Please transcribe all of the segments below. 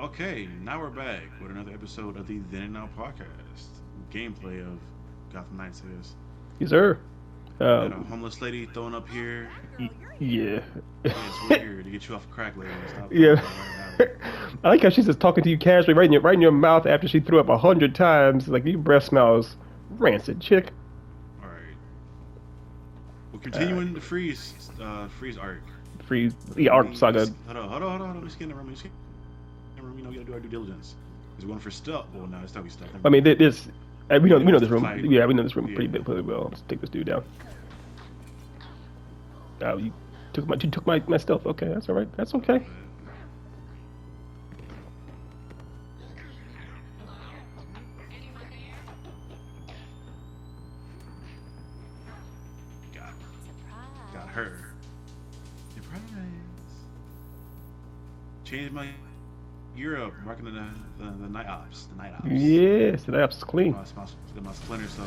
Okay, now we're back with another episode of the Then and Now podcast. Gameplay of Gotham Knights, I guess. Yes, sir. We got a Um, homeless lady throwing up here. yeah. Yes, we're here to get you off a crack, lady. Stop throwing Yeah. up right now. I like how she's just talking to you casually, right in your mouth after she threw up 100 times. Like your breath smells rancid, chick. Alright. We're All right. continuing the freeze arc. Freeze the Arc Saga. Hold on. Let me scan the room. Let me scan the room. You know, we gotta do our due diligence. Is going for stealth. Well, no, it's not be stealth. Never I mean, mind. this. We know this room. Fight. Yeah, we know this room Yeah. pretty well. Let's take this dude down. Oh, you took my stuff. Okay, that's all right. That's okay. Got, got her. Surprise. Changed my gear up. I'm rocking the night ops. The night ops. Yes, the Naps is clean. My splinter so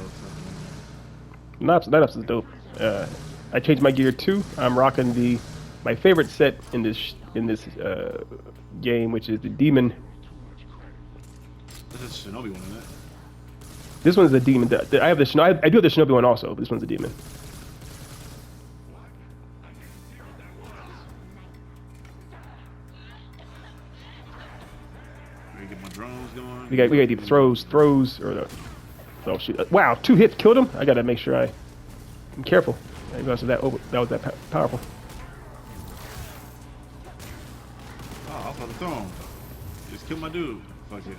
Naps is dope. I changed my gear too. I'm rocking my favorite set in this game, which is the Demon. this is Shinobi one, isn't it? This one's the Demon. I have I do have the Shinobi one also, but this one's the Demon. Ready to get my drones going. We got deep throws or the. Oh shoot! Wow, 2 hits killed him. I gotta make sure I'm careful. I didn't realize that was that powerful. Oh, I was about to throw him. Just kill my dude. Fuck it.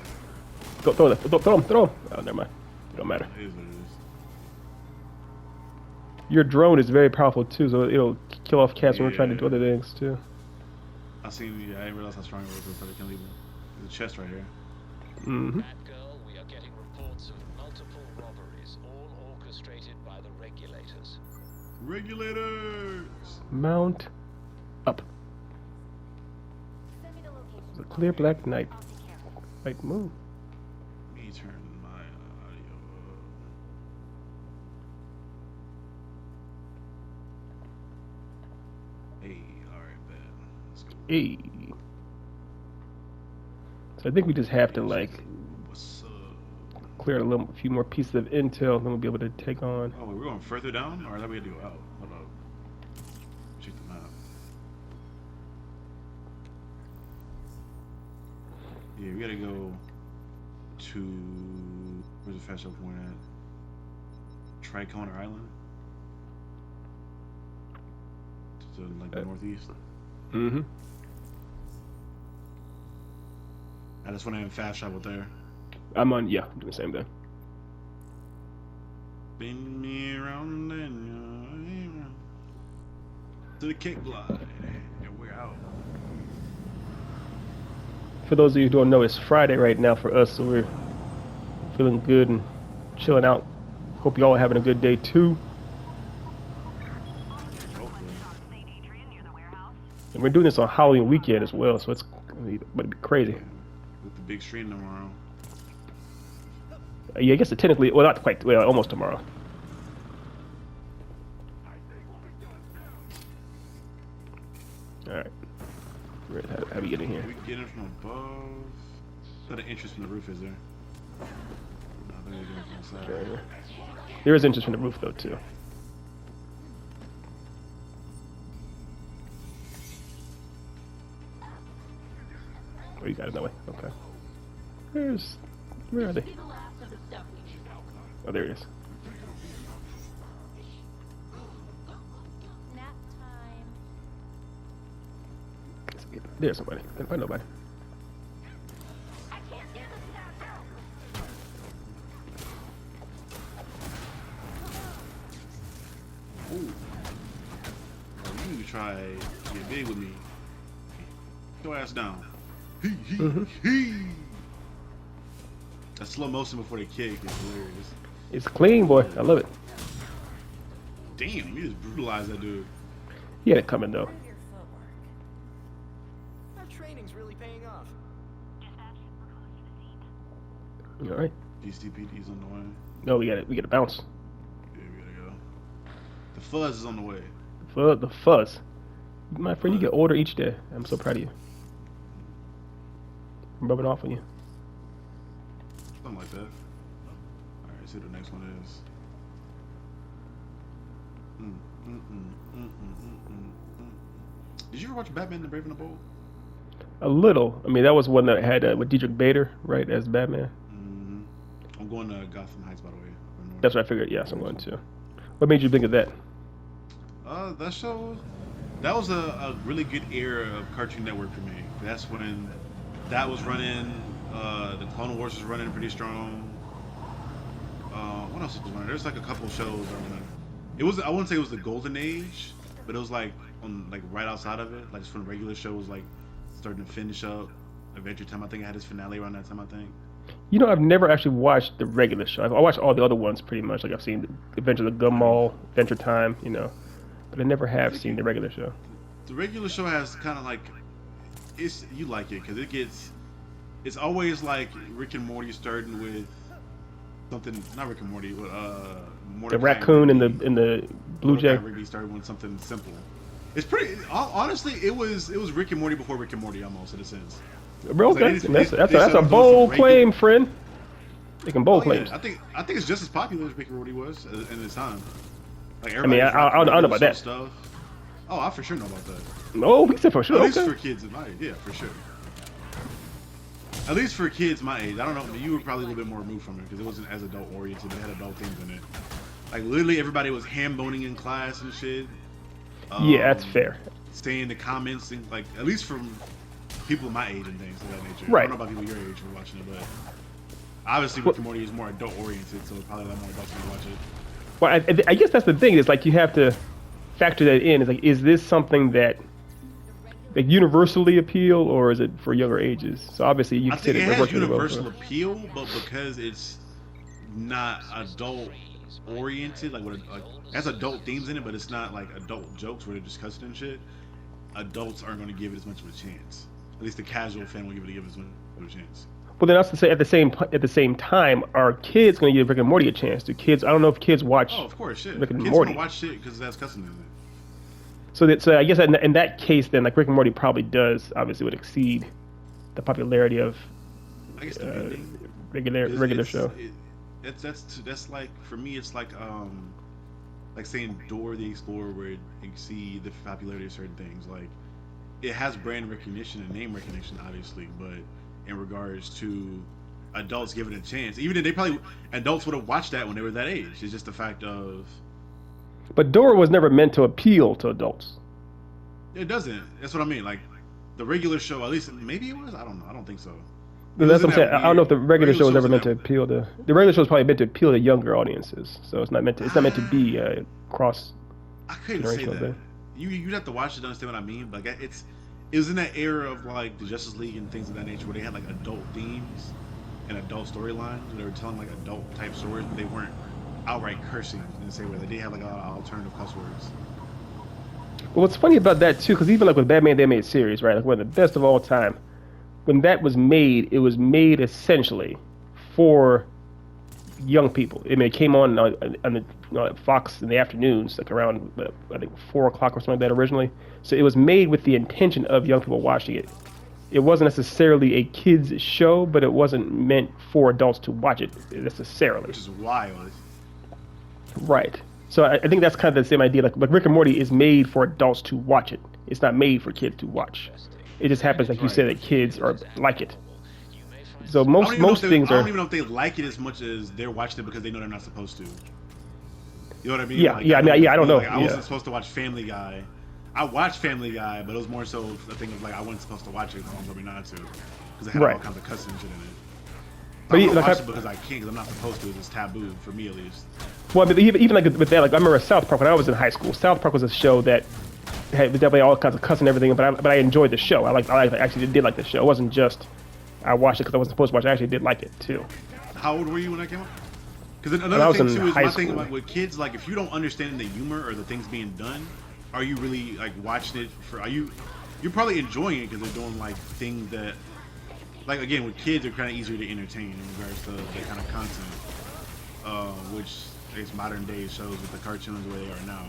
Throw him. Oh, never mind. It don't matter. It is what it is. Your drone is very powerful too, so it'll kill off cats when we're trying to do Yeah. other things too. I seen. Yeah, I didn't realize how strong it was. But I can't leave him. There's a chest right here. Mm-hmm. Batgirl, we are getting reports of multiple robberies, all orchestrated by the regulators. Regulators. Mount up. It's a clear black night. Like moon. Me turn my audio up. Hey, alright, bet. Let's go. Hey. So I think we just have to like What's up? clear a few more pieces of intel, then we'll be able to take on. Oh, we're going further down, or is that we gotta go out? Hold up. Check the map. Yeah, we gotta go to where's the fast travel point at? Tricona Island. To like the northeast. Mm-hmm. I just want to have fast travel there. I'm doing the same thing. Spin me around and around to the kick glide, and we're out. For those of you who don't know, it's Friday right now for us, so we're feeling good and chilling out. Hope you all are having a good day too. Hopefully. And we're doing this on Halloween weekend as well, so it's going to be crazy. With the big stream tomorrow. Yeah, I guess technically, well, not quite, well, almost tomorrow. All right. How we get in here? We get in from above. Got an entrance from the roof, is there? No, there we go from the side. Okay. There is interest from the roof though too. Oh, you got it that way. Okay. Where are they? Oh, there it is. Nap time. There's somebody. Can't find nobody. Ooh. Oh, you need to try get big with me. Get your ass down. Hee. That slow motion before they kick is hilarious. It's clean, boy. I love it. Damn, you just brutalized that dude. He had it coming though. Your footwork. Our training's really paying off. You all right? DCPD's on the way. No, we got it. We got to bounce. Yeah, we gotta go. The fuzz is on the way. The fuzz. My friend, you get older each day. I'm so proud of you. rubbing off on you. Something like that. All right, see what the next one is. Did you ever watch Batman the Brave and the Bold? A little. I mean, that was one that had with Diedrich Bader, right, as Batman. I'm going to Gotham Heights, by the way. That's what I figured. Yes, I'm going to. What made you think of that? That show, that was a really good era of Cartoon Network for me. That's when that was running. The Clone Wars was running pretty strong. What else was running? There's like a couple shows running. It was, I wouldn't say it was the golden age, but it was like on like right outside of it, like just when the regular show was like starting to finish up. Adventure Time, I think it had its finale around that time, I think. You know, I've never actually watched the regular show. I watched all the other ones pretty much. Like I've seen Adventures of Gumball, Adventure Time, you know, but I never have seen the regular show. The regular show has kind of like, you like it because it's always like Rick and Morty starting with something, not Rick and Morty, but The raccoon and the blue jay. Rigby started with something simple. It's pretty. Honestly, it was Rick and Morty before Rick and Morty, almost in a sense. Bro, okay, that's a bold claim, friend. Making bold claims. I think it's just as popular as Rick and Morty was in its time. Like I mean, I don't know about that. Stuff. Oh, I for sure know about that. No, we said for sure. At least okay. for kids my age, yeah, for sure. At least for kids my age, I don't know. You were probably a little bit more removed from it because it wasn't as adult oriented. It had adult themes in it. Like literally, everybody was ham boning in class and shit. Yeah, that's fair. Saying the comments and like at least from people my age and things of that nature. Right. I don't know about people your age who are watching it, but obviously Rick and Morty is more adult oriented, so probably a lot more adults who watch it. Well, I guess that's the thing. Is like you have to factor that in. Is like, is this something that like universally appeal, or is it for younger ages? So obviously you I think consider it has working universal appeal, but because it's not adult oriented, like what it has adult themes in it, but it's not like adult jokes where they're just cussing and shit. Adults aren't going to give it as much of a chance. At least the casual fan will give it as much of a chance. Well, then that's to say at the same time, are kids going to give Rick and Morty a chance? Do kids? I don't know if kids watch. Oh, of course, shit. Rick and Kids Morty. don't watch shit because it has cussing in it. So I guess in that case, then like Rick and Morty probably does obviously would exceed the popularity of I guess the ending. regular show. That's like for me, it's like saying Dora the Explorer would exceed the popularity of certain things. Like it has brand recognition and name recognition, obviously, but in regards to adults giving it a chance, even if adults would have watched that when they were that age. It's just the fact of. But Dora was never meant to appeal to adults. It doesn't. That's what I mean. Like the regular show, at least maybe it was. I don't know. I don't think so. That's what I'm saying. I don't know if the regular show was ever meant to appeal to. The regular show is probably meant to appeal to younger audiences, so it's not meant to be a cross. I couldn't say that. Thing. You'd have to watch it to understand what I mean. But like it was in that era of like the Justice League and things of that nature where they had like adult themes and adult storylines where they were telling like adult type stories, but they weren't outright cursing in the same way. They did have like a lot of alternative cuss words. Well, what's funny about that too, because even like with Batman the Animated Series, right, like one of the best of all time, when that was made, it was made essentially for young people. I mean, it came on the Fox in the afternoons, like around I think 4 o'clock or something like that originally. So it was made with the intention of young people watching it. It wasn't necessarily a kids show, but it wasn't meant for adults to watch it necessarily. Which is wild. Right. So I think that's kind of the same idea. Like Rick and Morty is made for adults to watch it. It's not made for kids to watch. It just happens, like you said, that kids are like it. So most things are. I don't even know if they like it as much as they're watching it because they know they're not supposed to. You know what I mean? Yeah, like, I don't know. Like, I wasn't supposed to watch Family Guy. I watched Family Guy, but it was more so a thing of like I wasn't supposed to watch it. Mom told me not to because it had all kinds of cussing and shit in it. But I don't watch it because I can't, because I'm not supposed to. It's taboo for me at least. Well, but even like with that, like I remember South Park when I was in high school. South Park was a show that had definitely all kinds of cussing and everything, but I enjoyed the show. I actually did like the show. It wasn't just I watched it because I wasn't supposed to watch it. I actually did like it too. How old were you when that came out? Because another thing too is my thing about with kids, like if you don't understand the humor or the things being done, are you really like watching it for? You're probably enjoying it because they're doing like things that, like again with kids, are kind of easier to entertain in regards to that kind of content, which is modern day shows with the cartoons where they are now.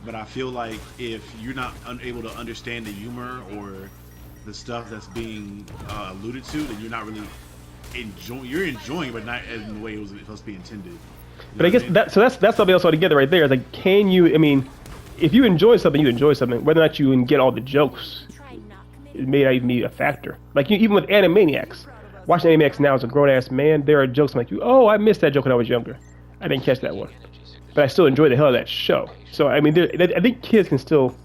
But I feel like if you're not able to understand the humor or the stuff that's being alluded to, that you're not really enjoying. You're enjoying, but not in the way it was supposed to be intended. You But know I what I guess mean? that's something else altogether right there. It's like, can you? I mean, if you enjoy something, you enjoy something. Whether or not you can get all the jokes, it may not even be a factor. Like even with Animaniacs, watching Animaniacs now as a grown ass man, there are jokes I'm like, oh, I missed that joke when I was younger. I didn't catch that one, but I still enjoy the hell of that show. So I mean, I think kids can still.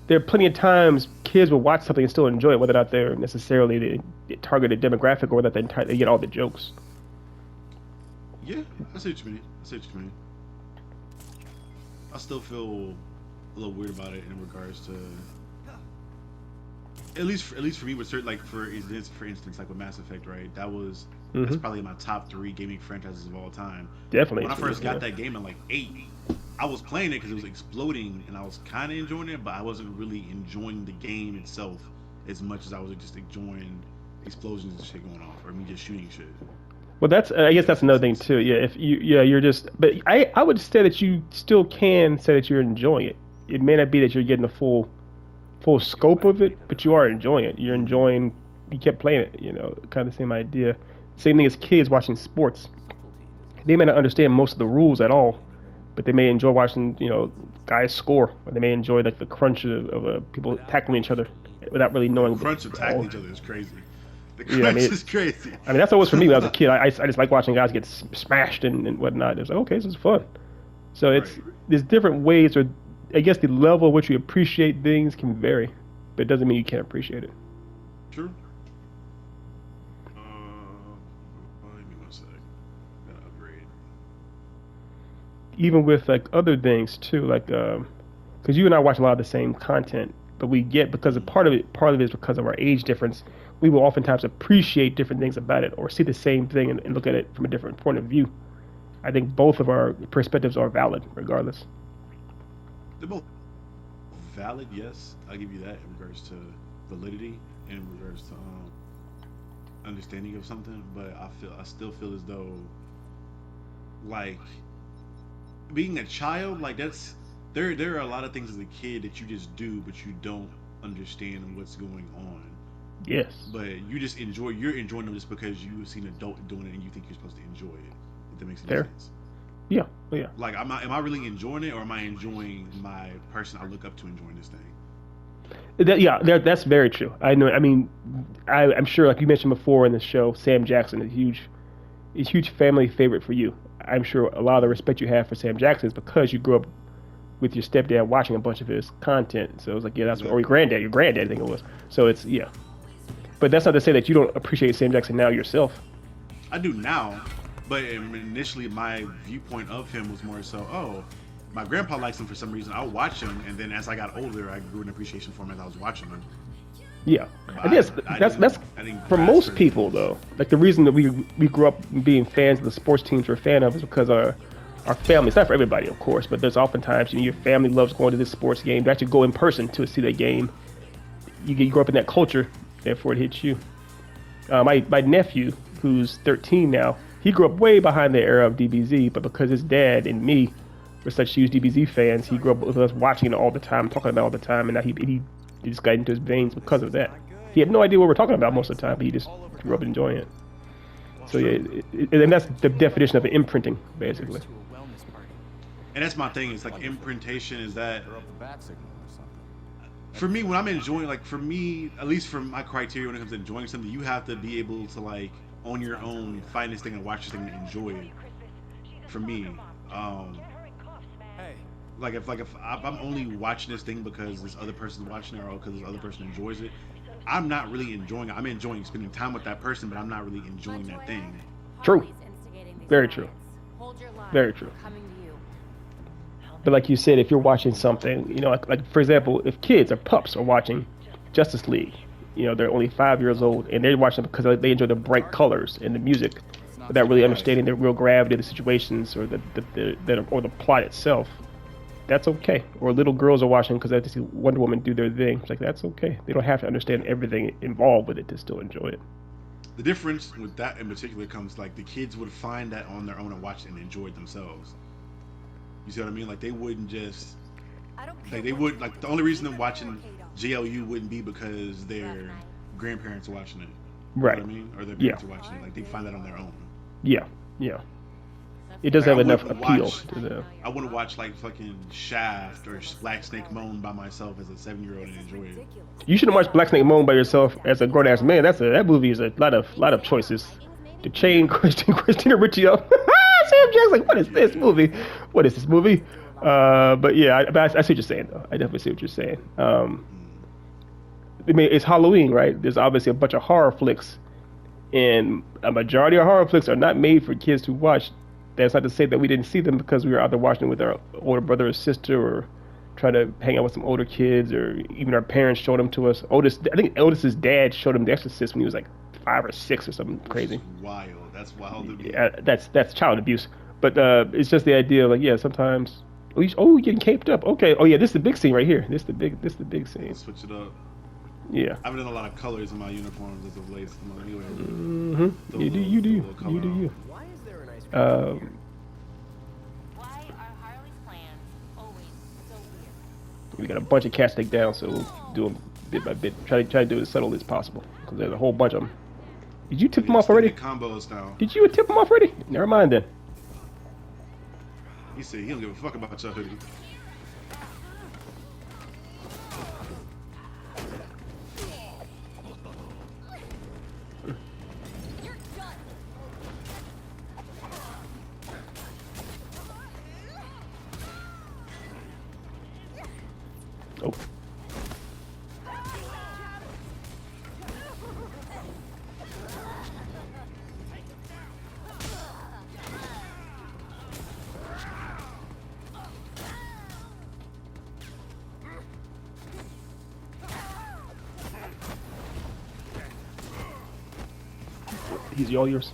There are plenty of times kids will watch something and still enjoy it, whether or not they're necessarily the targeted demographic or that they get all the jokes. Yeah, I see what you mean. I still feel a little weird about it in regards to, at least for me, with certain, like for instance, like with Mass Effect, right? That's probably my top 3 gaming franchises of all time. Definitely. When I first got that game in like 8, I was playing it because it was exploding, and I was kind of enjoying it, but I wasn't really enjoying the game itself as much as I was just enjoying explosions and shit going off, or me just shooting shit. Well, that's I guess that's another thing too. Yeah, if you're just. But I would say that you still can say that you're enjoying it. It may not be that you're getting the full scope of it, but you are enjoying it. You're enjoying. You kept playing it. Kind of the same idea. Same thing as kids watching sports. They may not understand most of the rules at all, but they may enjoy watching guys score, or they may enjoy like the crunch of people tackling each other without really knowing. The crunch of tackling each other is crazy. The crunch Yeah, I mean, is crazy. I mean, that's always for me when I was a kid. I just like watching guys get smashed and whatnot. It's like, okay, this is fun. So there's different ways, or I guess the level at which you appreciate things can vary, but it doesn't mean you can't appreciate it. True. Give me one sec. Gotta upgrade. Even with like other things too, like because you and I watch a lot of the same content, but we get because part of it is because of our age difference. We will oftentimes appreciate different things about it, or see the same thing and look at it from a different point of view. I think both of our perspectives are valid, regardless. They're both valid, yes. I'll give you that in regards to validity, and in regards to understanding of something. But I still feel as though, like, being a child, like there are a lot of things as a kid that you just do, but you don't understand what's going on. Yes. But you're enjoying them just because you've seen an adult doing it and you think you're supposed to enjoy it. If that makes any Fair. sense. Yeah. Yeah. Like, am I really enjoying it, or am I enjoying my person I look up to enjoying this thing? That's very true. I know. I mean, I'm sure, like you mentioned before in the show, Sam Jackson is a huge family favorite for you. I'm sure a lot of the respect you have for Sam Jackson is because you grew up with your stepdad watching a bunch of his content. So it was like, yeah, that's or your granddad, I think it was. So it's yeah. But that's not to say that you don't appreciate Sam Jackson now yourself. I do now, but initially my viewpoint of him was more so, oh, my grandpa likes him for some reason. I'll watch him, and then as I got older, I grew an appreciation for him as I was watching him. Yeah, I guess that's for most people though. Like the reason that we grew up being fans of the sports teams we're a fan of is because our family. It's not for everybody, of course, but there's oftentimes your family loves going to this sports game. To actually go in person to see that game, you grow up in that culture. Therefore, it hits you. My nephew, who's 13 now, he grew up way behind the era of DBZ, but because his dad and me were such huge DBZ fans, he grew up with us watching it all the time, talking about it all the time, and now he just got into his veins because of that. He had no idea what we're talking about most of the time, but he just grew up enjoying it. So yeah, and that's the definition of an imprinting, basically. And that's my thing. It's like imprintation is that. For me, when I'm enjoying, like for me, at least from my criteria when it comes to enjoying something, you have to be able to like on your own find this thing and watch this thing and enjoy it. For me, like if I'm only watching this thing because this other person's watching it or because this other person enjoys it, I'm not really enjoying it. I'm enjoying spending time with that person, but I'm not really enjoying that thing. True. Very true. Very true. But like you said, if you're watching something, like for example, if kids or pups are watching Justice League, they're only 5 years old and they're watching it because they enjoy the bright colors and the music, without really understanding the real gravity of the situations or the plot itself. That's okay. Or little girls are watching because they have to see Wonder Woman do their thing. It's like, that's okay. They don't have to understand everything involved with it to still enjoy it. The difference with that in particular comes like the kids would find that on their own and watch it and enjoy it themselves. You see what I mean? Like they wouldn't just I don't care Like they what would you like want. the only reason them Even watching or hate 'em. JLU wouldn't be because their grandparents are watching it. You know Right. what I mean? Or their Yeah. parents are watching it. Like they find that on their own. Yeah. Yeah. It does Like have enough appeal to the. I wouldn't watch like fucking Shaft or Black Snake Moan by myself as a 7-year-old and enjoy it. Ridiculous. You shouldn't watch Black Snake Moan by yourself as a grown ass man. That movie is a lot of choices. To chain Christina Ricci up. Sam Jackson's like, what is this movie? What is this movie? But yeah, I see what you're saying though. I definitely see what you're saying. I mean, it's Halloween, right? There's obviously a bunch of horror flicks, and a majority of horror flicks are not made for kids to watch. That's not to say that we didn't see them because we were either watching with our older brother or sister, or trying to hang out with some older kids, or even our parents showed them to us. I think Otis's dad showed him The Exorcist when he was like 5 or 6 or something crazy. Wild. That's wild to me. Yeah, that's child abuse. But it's just the idea of like, yeah, sometimes. Oh, you're getting caped up. Okay. Oh yeah, this is the big scene right here. This is the big scene. Switch it up. Yeah. I've done a lot of colors in my uniforms as of late. Mm-hmm. You do. Why is there an ice cream? Why are Harley's plans always so weird? We got a bunch of cats to take down, so we'll do them bit by bit. Try to do it as subtle as possible because there's a whole bunch of them. Did you tip them off already? Combos now. Did you tip them off already? Never mind then. He said he don't give a fuck about your hoodie. Oh. He's all yours.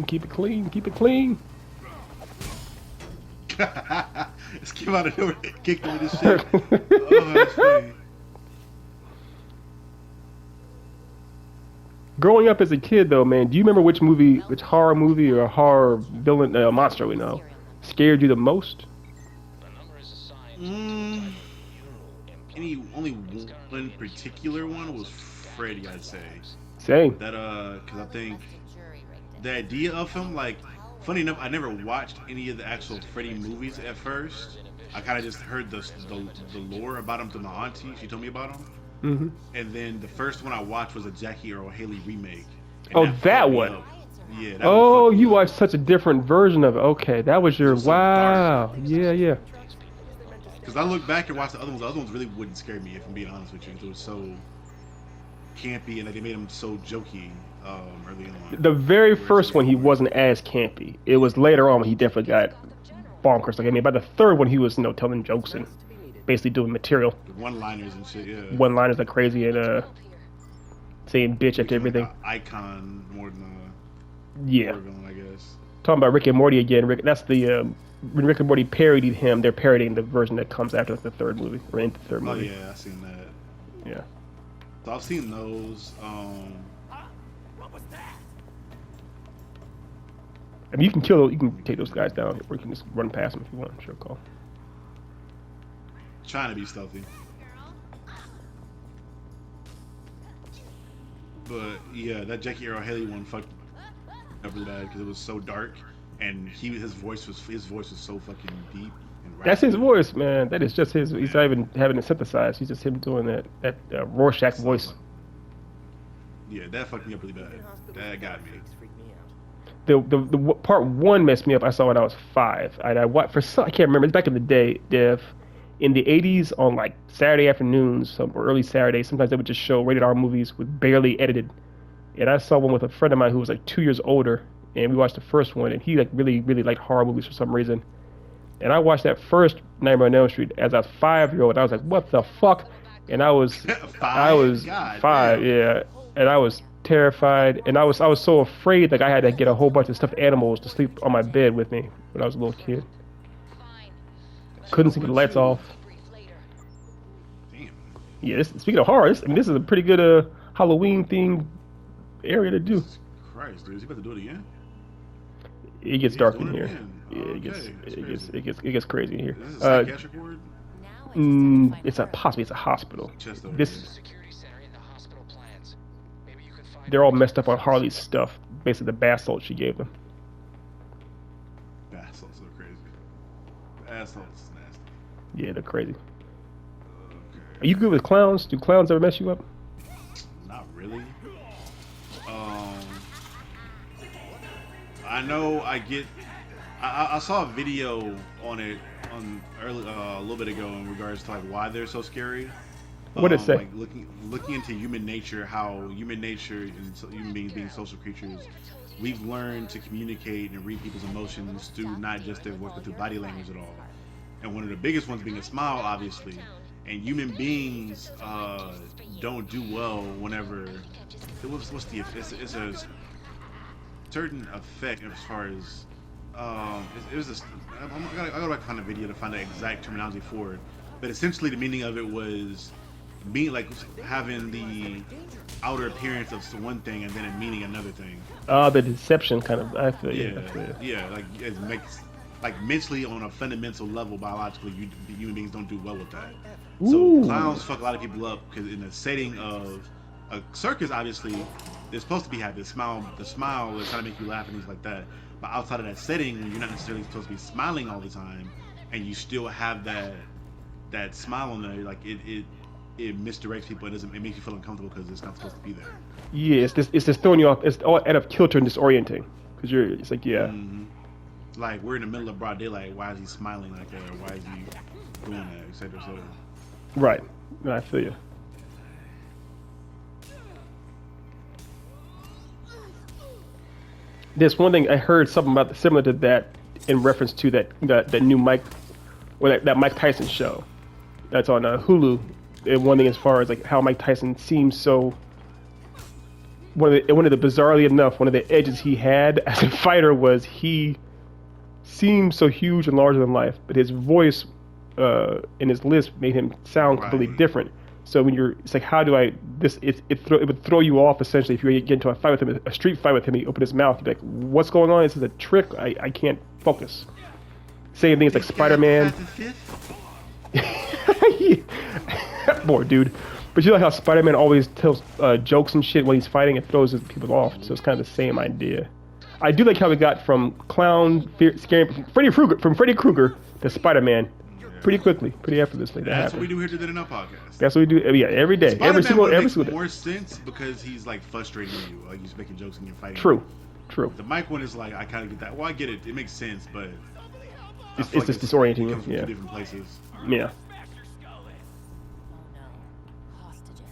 Keep it clean. Just came out of nowhere, kicked him with his shit. Oh, that's funny. Growing up as a kid, though, man, do you remember which horror movie or horror villain, monster we know, scared you the most? The number is assigned to the type of neural implant. Only one particular one was Freddy, I'd say. Same. That because I think the idea of him, like, funny enough, I never watched any of the actual Freddy movies at first. I kind of just heard the lore about him through my auntie. She told me about him. Mm-hmm. And then the first one I watched was a Jackie Earl Haley remake. And Oh, fucked that me one. up. Yeah. That Oh, one fucked me you up. watched such a different version of it. Okay, that was your It was so wow. dark. Yeah. Because I look back and watch the other ones. The other ones really wouldn't scare me, if I'm being honest with you. It was so campy, and like, they made him so jokey early on. The very first one, he wasn't as campy. It was later on when he definitely got bonkers. Like, I mean, by the third one, he was, telling jokes and basically doing material. One-liners and shit, yeah. One-liners like crazy and saying bitch after everything. Like an icon more than Yeah. horror villain, I guess. Talking about Rick and Morty again. That's the when Rick and Morty parodied him. They're parodying the version that comes after the third movie or into the third Oh movie. yeah, I've seen that. Yeah. So I've seen those. I mean, you can take those guys down, or you can just run past them if you want. Sure, call. Trying to be stealthy. But yeah, that Jackie Earl Haley one fucked up really bad because it was so dark, and his voice was so fucking deep and That's his raspy. voice, man. That is just his. He's not even having it synthesized. He's just him doing that Rorschach voice. Yeah, that fucked me up really bad. That got me. Freak me out. The part one messed me up. I saw when I was 5, and I can't remember. It's back in the day, Dev. In the 80s, on like Saturday afternoons, or early Saturday, sometimes they would just show rated R movies with barely edited. And I saw one with a friend of mine who was like 2 years older, and we watched the first one, and he like really liked horror movies for some reason. And I watched that first Nightmare on Elm Street as a 5-year-old. And I was like, what the fuck? And I was God 5, damn. yeah. And I was terrified, and I was so afraid, like I had to get a whole bunch of stuffed animals to sleep on my bed with me when I was a little kid. Couldn't see the lights off. Damn. Yeah, speaking of horror, I mean, this is a pretty good Halloween themed area to do. Jesus Christ, dude, is he about to do it again? It gets He's dark doing in it here. again. Yeah, Oh, it gets okay, that's it gets crazy. it gets it gets crazy in here. Is this a psychiatric ward? Now I just have to find It's a her. possibly it's a hospital. Chest over This here. Security center in the hospital plans. Maybe you can find they're all messed up on Harley's stuff. Basically, the bath salt she gave them. Bath salts are crazy. Bath salts is nasty. Yeah, they're crazy. Okay. Are you good with clowns? Do clowns ever mess you up? Not really. I know I get. I saw a video on it on early a little bit ago in regards to like why they're so scary. What did it say? Like looking into human nature, how human nature and human beings being social creatures, we've learned to communicate and read people's emotions through not just their voice but through body language at all. And one of the biggest ones being a smile, obviously. And human beings don't do well whenever. What's the it's a certain effect as far as it was a, I gotta find a video to find the exact terminology for it, but essentially the meaning of it was being like having the outer appearance of one thing and then it meaning another thing. The deception kind of. I feel you. I feel you. Yeah, like it makes like mentally on a fundamental level, biologically, human beings don't do well with that. Ooh. So clowns fuck a lot of people up because in the setting of a circus, obviously, they're supposed to be happy. The smile is trying to make you laugh and things like that. But outside of that setting, when you're not necessarily supposed to be smiling all the time, and you still have that smile on there, like it misdirects people. It makes you feel uncomfortable because it's not supposed to be there. Yeah, it's just throwing you off. It's all out of kilter and disorienting because it's like yeah. Mm-hmm. Like we're in the middle of broad daylight. Why is he smiling like that? Or why is he doing that? Etc. Etc. Right. No, I feel you. There's one thing I heard something about similar to that in reference to that new Mike or that Mike Tyson show that's on Hulu. And one thing as far as like how Mike Tyson seems so one of the bizarrely enough one of the edges he had as a fighter was he seemed so huge and larger than life, but his voice and his lisp made him sound completely different. So when it's like, how do I it would throw you off essentially if you get into a fight with him, a street fight with him. He opened his mouth, you'd be like, what's going on? This is a trick. I can't focus. Same thing. It's like Spider-Man. Poor dude. But you know how Spider-Man always tells jokes and shit when he's fighting. It throws people off. So it's kind of the same idea. I do like how we got from clown scaring Freddy Krueger to Spider-Man. Pretty quickly, pretty effortlessly. That's what we do here today in our podcast. That's what we do. Yeah, every day, every single day. More sense because he's like frustrating you, like he's making jokes and you're fighting. True. The Mike one is like I kind of get that. Well, I get it. It makes sense, but it's just disorienting. It comes from two different places. Yeah. Oh no. Hostages.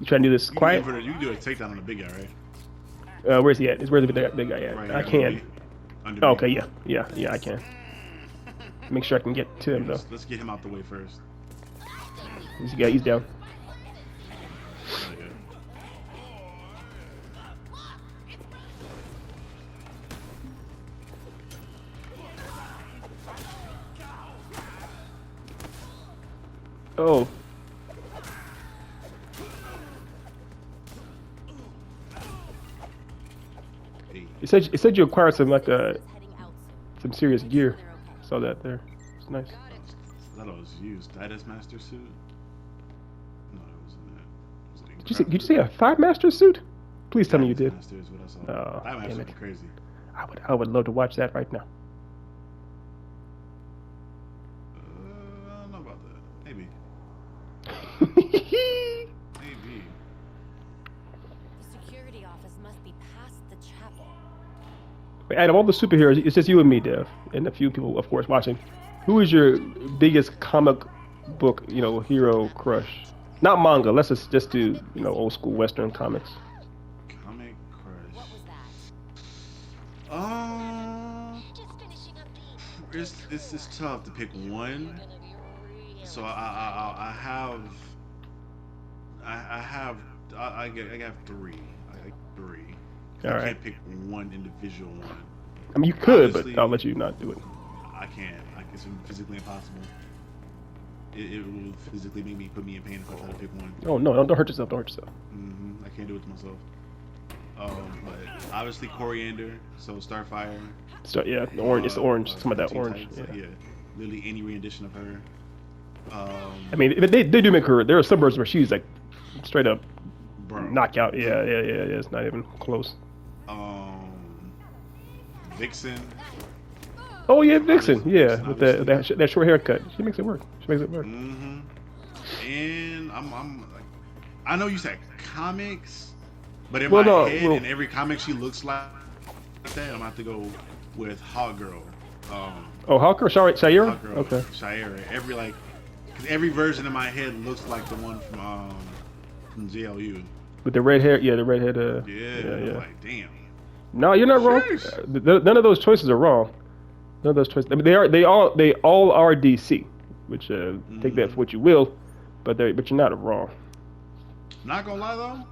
You trying to do this quiet? You can do a takedown on the big guy, right? Where's he at? Where's the big guy at? Right, I can. Oh, okay, yeah, I can. Make sure I can get to him though. Let's get him out the way first. He's down. Okay. Oh. It said you acquired some like some serious gear. Saw that there. It's nice. I thought it was used. Titus Master suit? No, it wasn't that. Did you say a Thigh Master suit? Please tell me you did. Master is what I saw. Oh, That Master damn would it. be crazy. I would love to watch that right now. I don't know about that. Maybe. Maybe. The security office must be past the chapel. Out of all the superheroes, it's just you and me, Dev, and a few people, of course, watching. Who is your biggest comic book, hero crush? Not manga. Let's just do, old school Western comics. Comic crush. What was that? Just finishing up the It's tough to pick one. So I got three. I got three. All I right. can't pick one individual one. I mean, you could, Honestly, but I'll let you not do it. I can't. Like it's physically impossible. It will physically make me put me in pain if I try to pick one. Oh no, don't hurt yourself. Don't hurt yourself. I can't do it to myself. But obviously coriander, so Starfire. So yeah, the orange. It's the orange. Some of that Teen orange. Titans, Yeah. yeah. Literally any rendition of her. I mean, they do make her. There are some birds where she's like straight up Bro. knockout. Yeah. It's not even close. Vixen. Oh yeah, Vixen. Yeah, Vixen, with obviously. that short haircut, she makes it work. And I'm like, I know you said comics, but in Well, my no, head, well- in every comic she looks like that. I'm gonna have to go with Hot Girl. Oh, Hawker, Shayera. Hot Girl. Okay. Shayera. Cause every version in my head looks like the one from JLU. With the red hair. Yeah, the red head. Yeah. Like damn. No, you're not wrong. Sheesh. None of those choices are wrong. None of those choices. I mean, they all are DC, which take that for what you will, but you're not wrong. Not gonna lie though,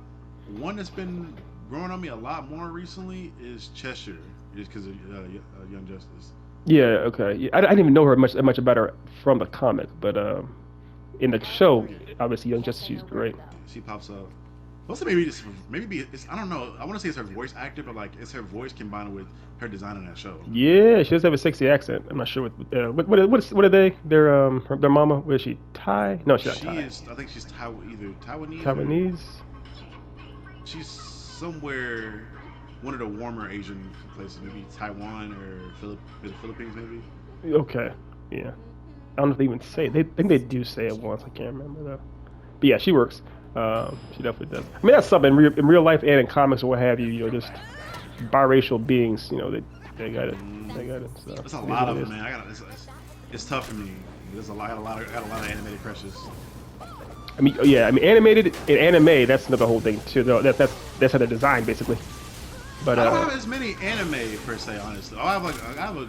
one that's been growing on me a lot more recently is Cheshire, just because of Young Justice. Yeah. Okay. Yeah, I didn't even know her much about her from the comic, but in the show, obviously, Young Justice, she's great. She pops up. Also, maybe it's I don't know. I want to say it's her voice actor, but like it's her voice combined with her design in that show. Yeah, she does have a sexy accent. I'm not sure what are they? Their mama? Was she Thai? No, she's not She Thai. is. I think she's either Taiwanese. Taiwanese. She's somewhere, one of the warmer Asian places, maybe Taiwan or the Philippines, maybe. Okay. Yeah. I don't know if they even say it. I think they do say it once. I can't remember though. But yeah, she works. She definitely does. I mean, that's something in real life and in comics or what have you. You know, just biracial beings. You know, they got it. They got it. So There's a lot of them, man. It's tough for me. There's I got a lot of animated crushes. I mean, yeah. I mean, animated in anime. That's another whole thing too. Though that's how they're designed basically. But I don't have as many anime per se, honestly. I have a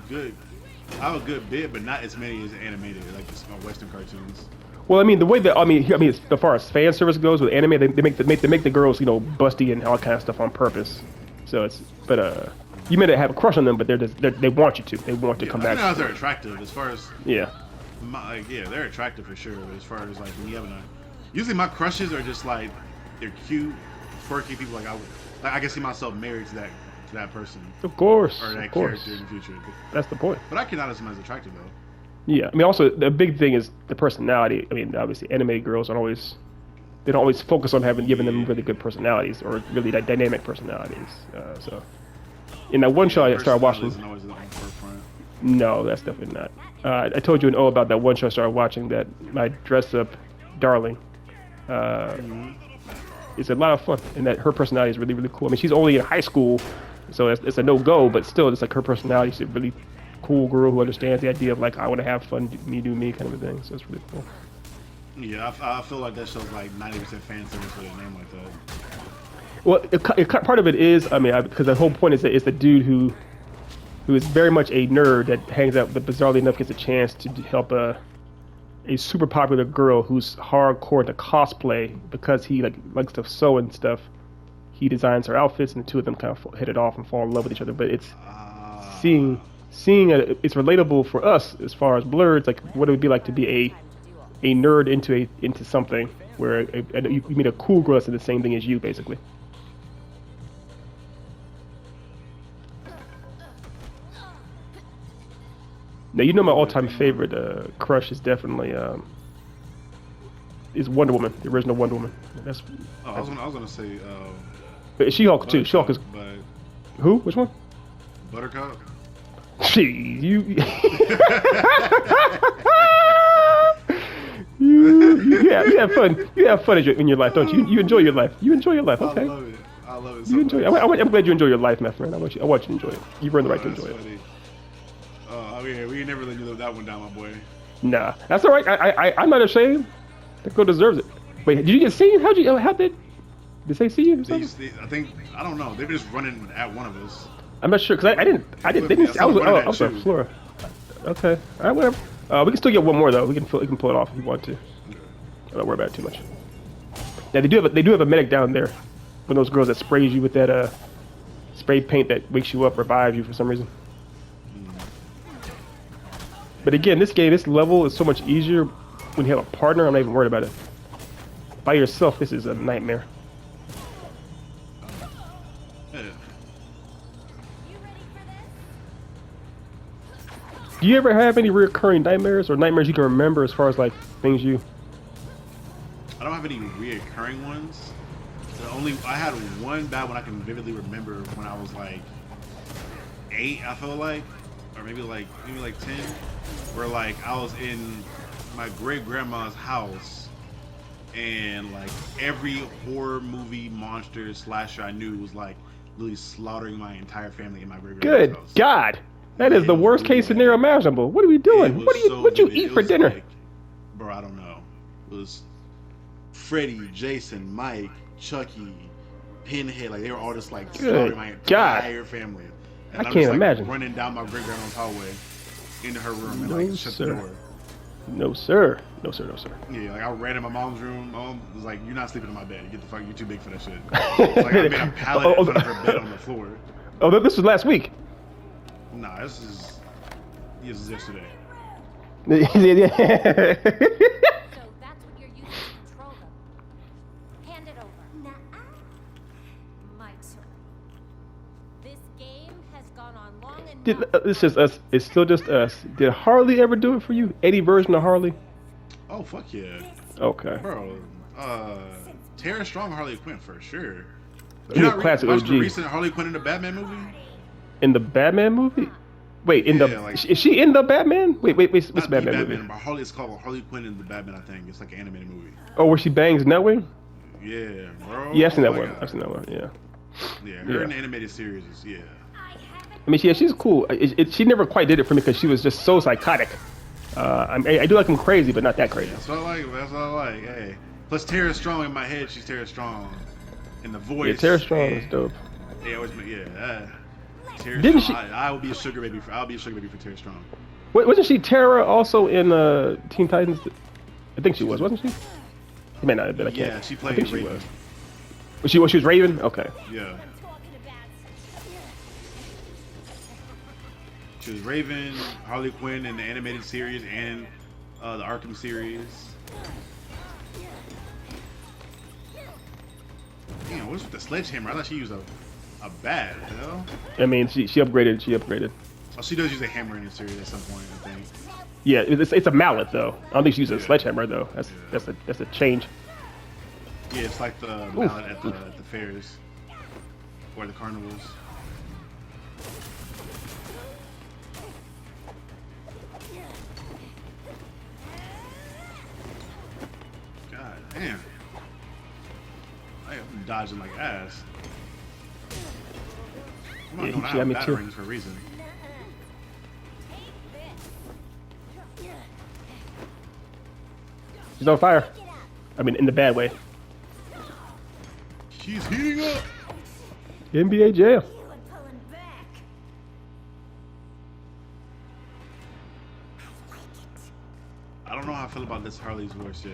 good bit, but not as many as animated, like just Western cartoons. well, I mean, the way that as far as fan service goes with anime, they make the girls, you know, busty and all kind of stuff on purpose. So you may not have a crush on them, but they want you to. They want to come back. I know they're attractive as far as Yeah. they're attractive for sure. But as far as like when you having usually my crushes are just like they're cute, quirky people. I can see myself married to that person Of course. or that Of course. character in the future. That's the point. But I cannot as much as attractive though. Yeah. I mean, also the big thing is the personality. I mean, obviously, anime girls don't always focus on giving them really good personalities or really dynamic personalities. So, in that one show I started watching. Isn't always on the forefront. No, that's definitely not. I told you about that one show I started watching that my dress-up darling. It's a lot of fun, and that her personality is really, really cool. I mean, she's only in high school, so it's a no-go, but still, it's like her personality. She's a really cool girl who understands the idea of like, I want to have fun, me do me kind of a thing. So it's really cool. Yeah, I feel like that show's like 90% fan service with a name like that. Well, part of it is, I mean, because the whole point is that it's the dude who is very much a nerd that hangs out, but bizarrely enough gets a chance to help a super popular girl who's hardcore into cosplay because he likes to sew and stuff. He designs her outfits, and the two of them kind of hit it off and fall in love with each other. But it's seeing it's relatable for us as far as Blur. It's like what it would be like to be a nerd into something where you meet a cool girl that's the same thing as you, basically. Now you know my all-time favorite crush is definitely is Wonder Woman, the original Wonder Woman. I was gonna say She-Hulk too. She-Hulk is but who? Which one? Buttercup. Jeez, you have fun. You have fun in your life, don't you? You enjoy your life. You enjoy your life. Okay. I love it. You enjoy it. I'm glad you enjoy your life, my friend. I want you to enjoy it. You've earned the right to enjoy it. We never let you live that one down, my boy. Nah, that's all right. I'm not ashamed. That girl deserves it. Wait, did you get seen? How did they see you? I don't know. They're just running at one of us. I'm not sure because I didn't. I was on the floor. Okay, all right, whatever. We can still get one more though. We can pull it off if you want to. Don't worry about it too much. Now they do have a medic down there. One of those girls that sprays you with that spray paint that wakes you up, revives you for some reason. But again, this level is so much easier when you have a partner. I'm not even worried about it. By yourself, this is a nightmare. Yeah. You ready for this? Do you ever have any recurring nightmares or nightmares you can remember as far as like things you? I don't have any reoccurring ones. I had one bad one I can vividly remember when I was like 8, I feel like, or maybe like 10, where like I was in my great grandma's house, and like every horror movie, monster, slasher I knew was like literally slaughtering my entire family in my great grandma's Good house. God, that is It the was worst really case scenario bad. imaginable. What are we doing? It was so What you vivid. eat It for was dinner? like, bro, I don't know. It was Freddy, Jason, Mike, Chucky, Pinhead. Like they were all just like Good slaughtering my God. entire family. And I I'm can't just like imagine. running down my great grandma's hallway into her room and No, like shut the sir. door. No sir, no sir, no sir. Yeah, like I ran in my mom's room. Mom was like, "You're not sleeping in my bed. Get the fuck. You're too big for that shit." Like I made a pallet in front of her bed on the floor. Oh, this was last week. Nah, this is yesterday. So that's what you're using to control them. Hand it over. Nuh-uh. My turn. This game has gone on long enough. This is us. It's still just us. Did Harley ever do it for you? Any version of Harley? Oh fuck yeah, Okay. bro. Tara Strong, Harley Quinn for sure. He's a classic Watch the OG. recent Harley Quinn in the Batman movie? In the Batman movie? Wait, in Yeah, the like- is she in the Batman? Wait, what's Not the Batman movie? but it's called Harley Quinn in the Batman. I think it's like an animated movie. Oh, where she bangs Nightwing? Yeah, bro. Yeah, I've seen that Oh my one. God. I've seen that one. Yeah. Yeah, her Yeah. in the animated series is I mean, she's cool. She never quite did it for me because she was just so psychotic. I do like him crazy, but not that crazy. That's what I like. That's what I like. Hey, plus Tara Strong in my head. She's Tara Strong in the voice. Yeah, Tara Strong is dope. Yeah, Tara Didn't Strong. I will be a sugar baby. I'll be a sugar baby for Tara Strong. Wasn't she Tara also in Teen Titans? I think she was, wasn't she? She may not have been. I can't. Yeah, she I played think she Raven. was. She was Raven. Okay. Yeah, Talking about. she was Raven, Harley Quinn in the animated series and the Arkham series. Damn, what's with the sledgehammer? I thought she used a bat. You know? I mean, she upgraded. She upgraded. Oh, she does use a hammer in the series at some point, I think. Yeah, it's a mallet though. I don't think she used a Yeah. sledgehammer though. That's a change. Yeah, it's like the mallet at the fairs or the carnivals. God damn. I'm dodging like ass. I'm not Yeah, going she out got of me battle too. rings for a reason. She's on fire. I mean, in the bad way. She's heating up. NBA jail. Pulling back. I don't know how I feel about this Harley's voice yet.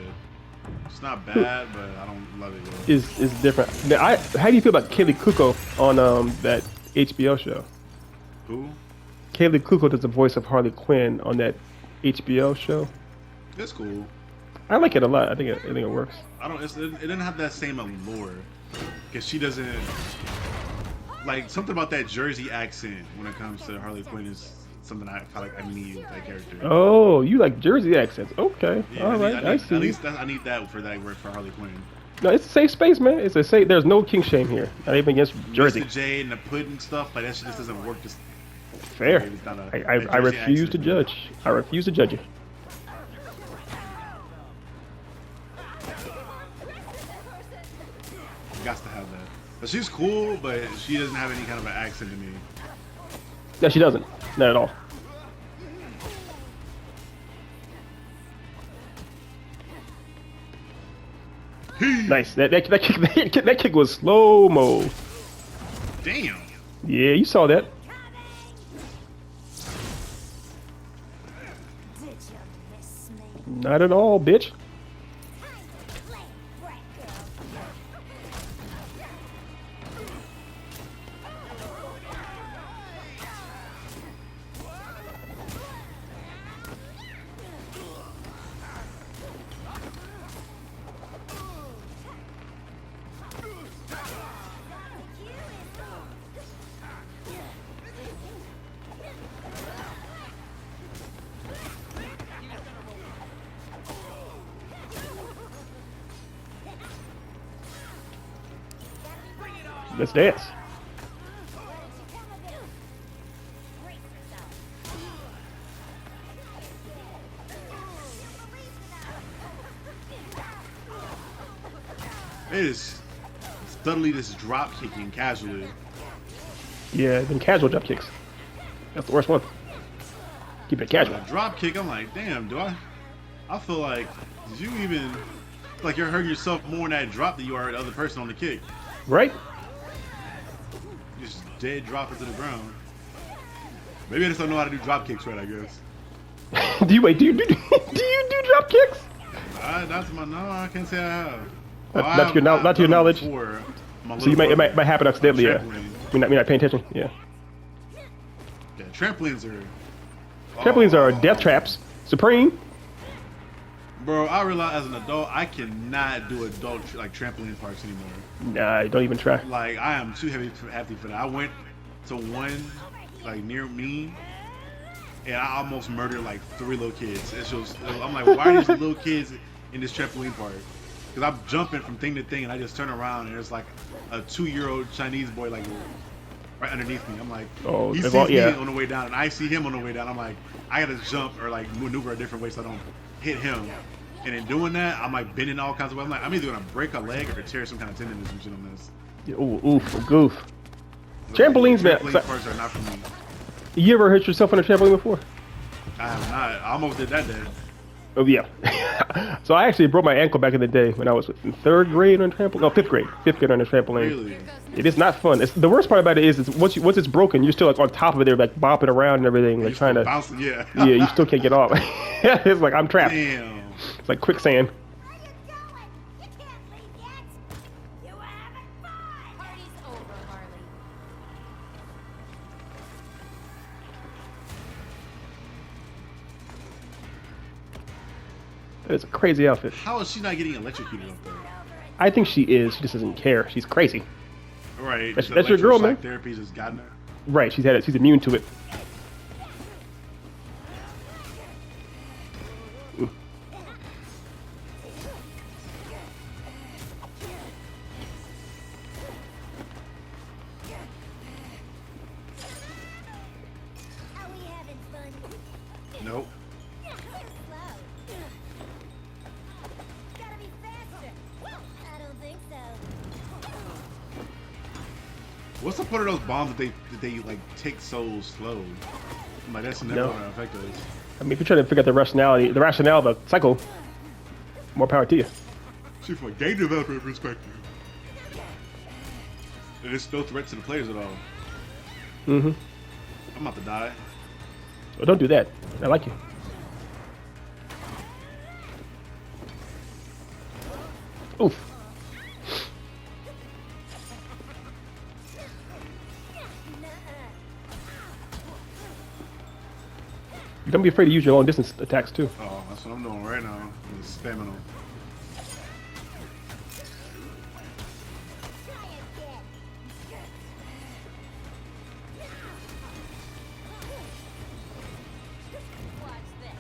It's not bad, but I don't love it yet. Is different. Now, how do you feel about Kaylee Kuko on that HBO show? Who? Kaylee Kuko does the voice of Harley Quinn on that HBO show. It's cool. I like it a lot. I think it works. I don't. It didn't have that same allure, because she doesn't like something about that Jersey accent when it comes to Harley Quinn is something I feel like I need with that character. Oh, you like Jersey accents? Okay, Yeah, all right, I at see. least I need that for that work for Harley Quinn. No, it's a safe space, man. It's a safe. There's no king shame here. Not even against Jersey. Mr. J and the pudding stuff like that shit just doesn't work. Just Fair. it's not a- I that Jersey refuse to accent. judge. I refuse to judge you. Got to have that. But she's cool, but she doesn't have any kind of an accent to me. No, she doesn't. Not at all. Nice. That kick was slow mo. Damn. Yeah, you saw that. Did you miss me? Not at all, bitch. Play, brat girl. Let's dance. It is subtly just drop kicking casually. Yeah, then casual jump kicks. That's the worst one. Keep it casual. A drop kick, I'm like, damn, I feel like, did you even, like you're hurting yourself more in that drop than you are the other person on the kick. Right? You just dead drop it to the ground. Maybe I just don't know how to do drop kicks right, I guess. do you do drop kicks? No, I can't say I have. Not to your knowledge. Before, So it might happen accidentally. Yeah. You're not paying attention. Yeah. Yeah, trampolines are. Trampolines are death traps. Supreme. Bro, I realize as an adult I cannot do adult like trampoline parks anymore. Nah, don't even try. Like I am too hefty for that. I went to one like near me, and I almost murdered like 3 little kids. I'm like, why are these little kids in this trampoline park? Because I'm jumping from thing to thing, and I just turn around, and there's like a 2-year-old Chinese boy like right underneath me. I'm like, oh, he sees me on the way down, and I see him on the way down. I'm like, I gotta jump or like maneuver a different way so I don't hit him. And in doing that, I'm like bending all kinds of ways. I'm like, I'm either gonna break a leg or tear some kind of tendon or some shit on this. Yeah, oof, goof. Trampolines, man. Trampoline parks are not for me. You ever hurt yourself on a trampoline before? I have not. I almost did that day. Oh yeah. So I actually broke my ankle back in the day when I was in 3rd grade on trampoline. No, 5th grade. 5th grade on a trampoline. Really? It is not fun. The worst part about it is once it's broken, you're still like on top of it, like bopping around and everything, like trying to. Bouncing, yeah. Yeah, you still can't get off. It's like I'm trapped. Damn. It's like quicksand. Where you going? You can't leave yet. You were having fun. Party's over, Harley. That is a crazy outfit. How is she not getting electrocuted up there? I think she is. She just doesn't care. She's crazy. Right. That's your girl, man. Therapy's just gotten her. Right. She's had it. She's immune to it. Are we having fun? Nope. You're slow. Gotta be faster. I don't think so. What's the point of those bombs that they like take so slow? I'm like, that's never gonna affect us. I mean, if you're trying to figure out the rationale of a cycle, more power to you. See, from a game developer perspective, and it's no threat to the players at all. Mm-hmm. I'm about to die. Well, don't do that. I like you. Oof. Don't be afraid to use your long distance attacks too. Oh, that's what I'm doing right now. I'm just spamming them. Watch this.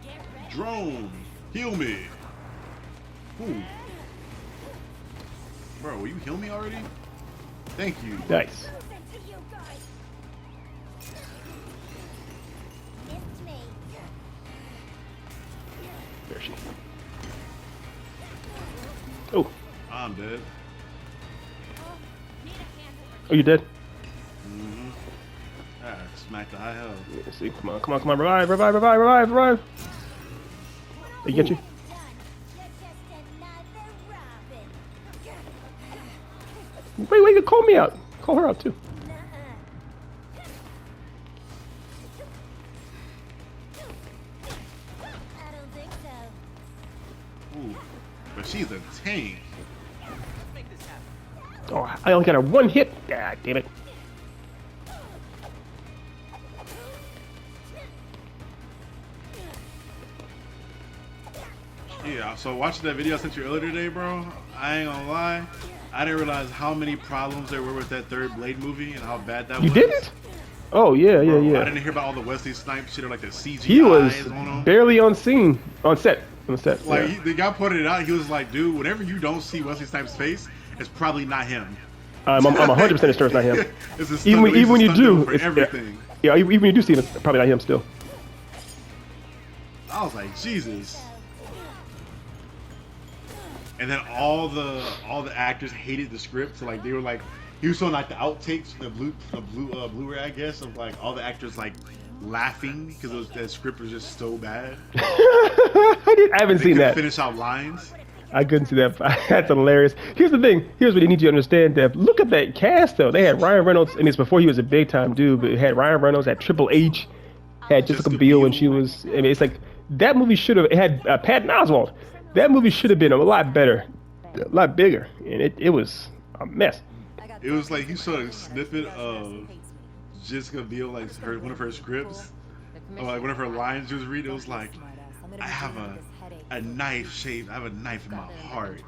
Get ready. Drone, heal me. Ooh. Bro, will you heal me already? Thank you. Nice. Listen to you guys. Missed me. There she. Oh. I'm dead. Need a hand Oh, you dead? Mm-hmm. Ah, smack the high health. Let's see. Come on. Revive. They get you? done. You're just another Robin. Wait, you call me out. Call her out too. Nuh-uh. I don't think so. Ooh. But she's a tank. Oh, I only got her 1 hit. God damn it. Yeah, so watching that video I sent you earlier today, bro, I ain't gonna lie. I didn't realize how many problems there were with that 3rd Blade movie and how bad that was. You didn't? Oh, yeah. I didn't hear about all the Wesley Snipes shit or like the CGI He was on him. barely on set. On the set. Like Yeah. the guy pointed it out. He was like, "Dude, whenever you don't see Wesley Snipes' face, it's probably not him." I'm 100% sure it's not him. It's a Even when you do, for it's everything. Yeah, even when you do see it, it's probably not him still. I was like, Jesus. And then all the actors hated the script. So like they were like, he was showing like the outtakes, the Blu-ray, I guess, of like all the actors like laughing because the script was just so bad. I haven't They seen couldn't that. finish out lines. I couldn't see that. That's hilarious. Here's the thing. Here's what you need to understand, Dev. Look at that cast, though. They had Ryan Reynolds, and it's before he was a big time dude, but it had Ryan Reynolds, had Triple H, had Jessica Biel when she was. I mean, it's like that movie should have. It had Patton Oswalt. That movie should have been a lot better, a lot bigger, and it was a mess. It was like he showed a snippet of Jessica Biel, like one of her scripts, or like one of her lines she was reading. It was like, I have a knife shaped. I have a knife in my heart.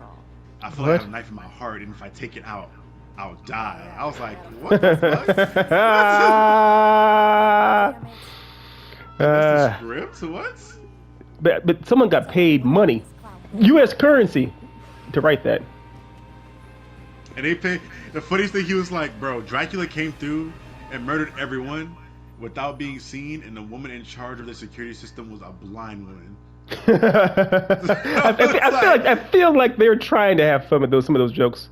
I feel like I have a knife in my heart, and if I take it out, I'll die. I was like, what the fuck? That's the script? What? But someone got paid money, U.S. currency, to write that. And they pay. The funniest thing, he was like, bro, Dracula came through and murdered everyone without being seen, and the woman in charge of the security system was a blind woman. I feel like they're trying to have fun with some of those jokes.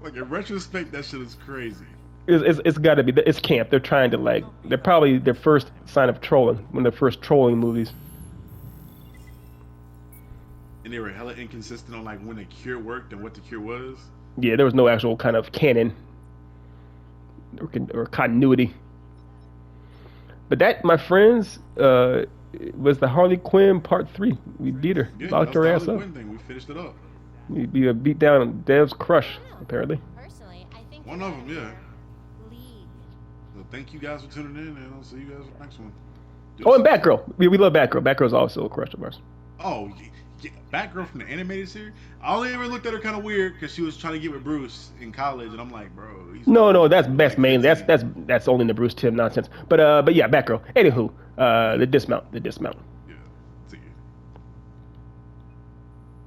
Like in retrospect, that shit is crazy. It's got to be. It's camp. They're trying to like. They're probably their first sign of trolling. One of their first trolling movies. And they were hella inconsistent on like when the cure worked and what the cure was. Yeah, there was no actual kind of canon or continuity. But that, my friends, was the Harley Quinn Part 3. We beat her, Yeah, locked her ass up. Thing. We finished it up. We beat down on Dev's crush, apparently. Personally, I think One of them, yeah. lead. So thank you guys for tuning in, and I'll see you guys in the next one. Oh, and Batgirl. We love Batgirl. Batgirl's also a crush of ours. Oh, yeah, Batgirl from the animated series. I only ever looked at her kind of weird because she was trying to get with Bruce in college, and I'm like, bro. No, that's main. That's only the Bruce Timm nonsense. But yeah, Batgirl. Anywho, the dismount.